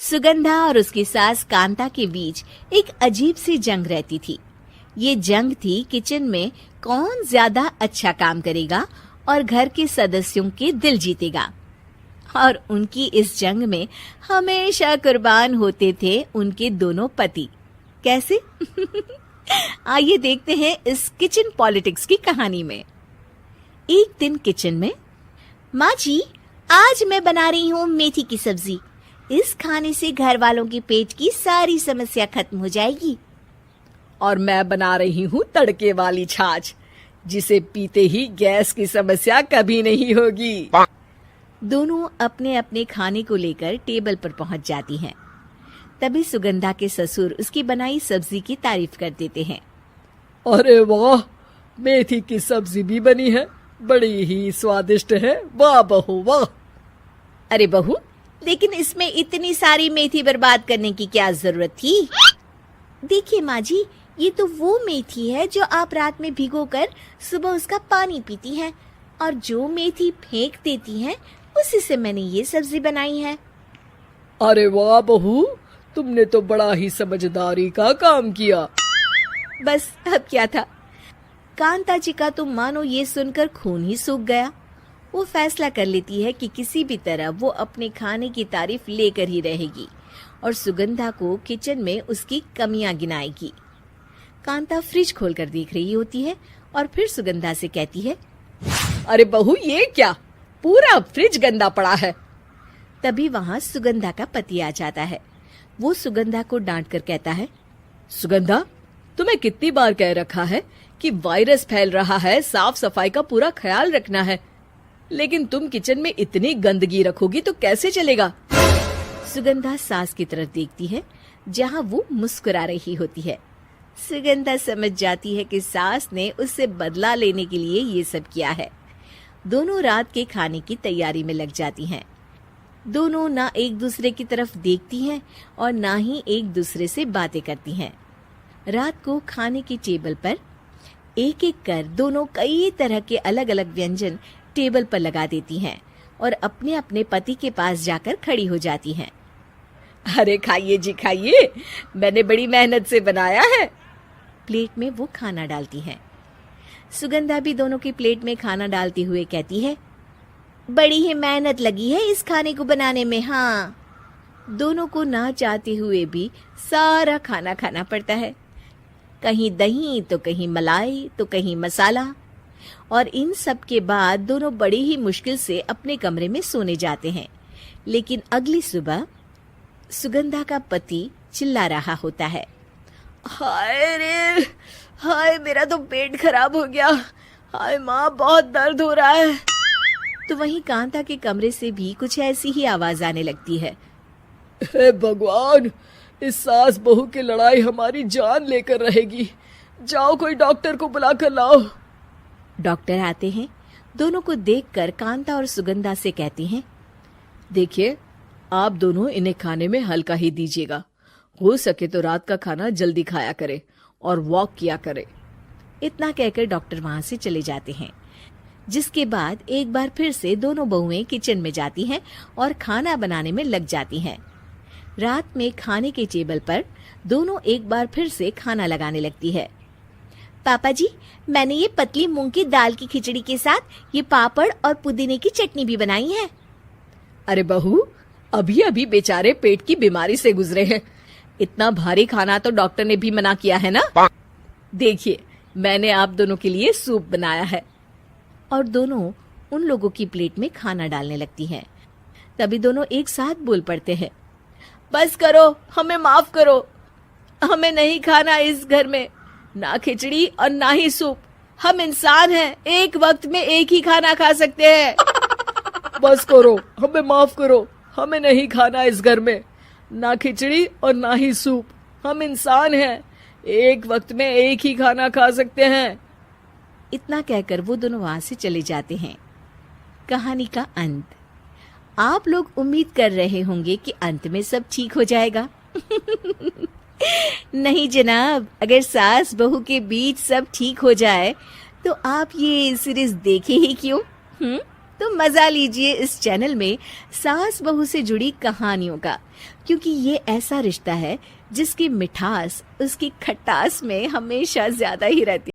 सुगंधा और उसकी सास कांता के बीच एक अजीब सी जंग रहती थी। ये जंग थी किचन में कौन ज्यादा अच्छा काम करेगा और घर के सदस्यों के दिल जीतेगा। और उनकी इस जंग में हमेशा कुर्बान होते थे उनके दोनों पति। कैसे? आइए देखते हैं इस किचन पॉलिटिक्स की कहानी में। एक दिन किचन में, माँ जी, आज मैं बना रही हूँ मेथी की सब्जी। इस खाने से घर वालों के पेट की सारी समस्या खत्म हो जाएगी। और मैं बना रही हूँ तड़के वाली छाछ, जिसे पीते ही गैस की समस्या कभी नहीं होगी। दोनों अपने अपने खाने को लेकर टेबल पर पहुंच जाती हैं। तभी सुगंधा के ससुर उसकी बनाई सब्जी की तारीफ कर देते हैं। अरे वाह, मेथी की सब्जी भी बनी है, बड़ी ही स्वादिष्ट है। वाह बहू वाह। अरे बहू, लेकिन इसमें इतनी सारी मेथी बर्बाद करने की क्या जरूरत थी? देखिए माँ जी, ये तो वो मेथी है जो आप रात में भिगोकर सुबह उसका पानी पीती हैं, और जो मेथी फेंक देती हैं उसी से मैंने ये सब्जी बनाई है। अरे वाह बहू, तुमने तो बड़ा ही समझदारी का काम किया। बस अब क्या था, कांता जी का तो मानो ये सुनकर खून ही सूख गया। वो फैसला कर लेती है कि किसी भी तरह वो अपने खाने की तारीफ लेकर ही रहेगी और सुगंधा को किचन में उसकी कमियां गिनाएगी। कांता फ्रिज खोलकर देख रही होती है और फिर सुगंधा से कहती है, अरे बहू, ये क्या, पूरा फ्रिज गंदा पड़ा है। तभी वहाँ सुगंधा का पति आ जाता है। वो सुगंधा को डांट कर कहता है, सुगंधा, तुम्हें कितनी बार कह रखा है कि वायरस फैल रहा है, साफ सफाई का पूरा ख्याल रखना है, लेकिन तुम किचन में इतनी गंदगी रखोगी तो कैसे चलेगा। सुगंधा सास की तरफ देखती है जहाँ वो मुस्कुरा रही होती है। सुगंधा समझ जाती है कि सास ने उससे बदला लेने के लिए ये सब किया है। दोनों रात के खाने की तैयारी में लग जाती हैं। दोनों ना एक दूसरे की तरफ देखती हैं और ना ही एक दूसरे से बातें करती हैं। रात को खाने की टेबल पर एक एक कर दोनों कई तरह के अलग अलग व्यंजन टेबल पर लगा देती हैं और अपने अपने पति के पास जाकर खड़ी हो जाती हैं। अरे खाइए जी खाइए, मैंने बड़ी मेहनत से बनाया है। प्लेट में वो खाना डालती हैं। सुगंधा भी दोनों की प्लेट में खाना डालते हुए कहती है, बड़ी ही मेहनत लगी है इस खाने को बनाने में। हाँ, दोनों को ना चाहते हुए भी सारा खाना खाना पड़ता है। कहीं दही तो कहीं मलाई तो कहीं मसाला। और इन सब के बाद दोनों बड़ी ही मुश्किल से अपने कमरे में सोने जाते हैं। लेकिन अगली सुबह सुगंधा का पति चिल्ला रहा होता है, हाय रे, हाय मेरा तो पेट खराब हो गया, हाय माँ बहुत दर्द हो रहा है। तो वहीं कांता के कमरे से भी कुछ ऐसी ही आवाज आने लगती है। हे भगवान, इस सास बहू की लड़ाई हमारी जान लेकर रहेगी। जाओ कोई डॉक्टर को बुला कर लाओ। डॉक्टर आते हैं। दोनों को देखकर कांता और सुगंधा से कहते हैं, देखिए, आप दोनों इन्हें खाने में हल्का ही दीजिएगा। हो सके तो रात का खाना जल्दी खाया करे और वॉक किया करे। इतना कहकर डॉक्टर वहां से चले जाते हैं। जिसके बाद एक बार फिर से दोनों बहुएं किचन में जाती हैं और खाना बनाने में लग जाती हैं। रात में खाने के टेबल पर दोनों एक बार फिर से खाना लगाने लगती है। पापा जी, मैंने ये पतली मूंग की दाल की खिचड़ी के साथ ये पापड़ और पुदीने की चटनी भी बनाई है। अरे बहू, अभी अभी बेचारे पेट की बीमारी से गुजरे हैं, इतना भारी खाना तो डॉक्टर ने भी मना किया है ना। देखिए, मैंने आप दोनों के लिए सूप बनाया है। और दोनों उन लोगों की प्लेट में खाना डालने लगती हैं। तभी दोनों एक साथ बोल पड़ते हैं, बस करो, हमें माफ करो, हमें नहीं खाना इस घर में ना खिचड़ी और ना ही सूप। हम इंसान हैं, एक वक्त में एक ही खाना खा सकते हैं। बस करो, हमें माफ करो, हमें नहीं खाना इस घर में ना खिचड़ी और ना ही सूप। हम इंसान हैं, एक वक्त में एक ही खाना खा सकते हैं। इतना कहकर वो दोनों वहां से चले जाते हैं। कहानी का अंत। आप लोग उम्मीद कर रहे होंगे कि अंत में सब ठीक हो जाएगा। नहीं जनाब, अगर सास बहू के बीच सब ठीक हो जाए तो आप ये सीरीज देखे ही क्यों? तो मजा लीजिए इस चैनल में सास बहू से जुड़ी कहानियों का, क्योंकि ये ऐसा रिश्ता है जिसकी मिठास उसकी खटास में हमेशा ज्यादा ही रहती है।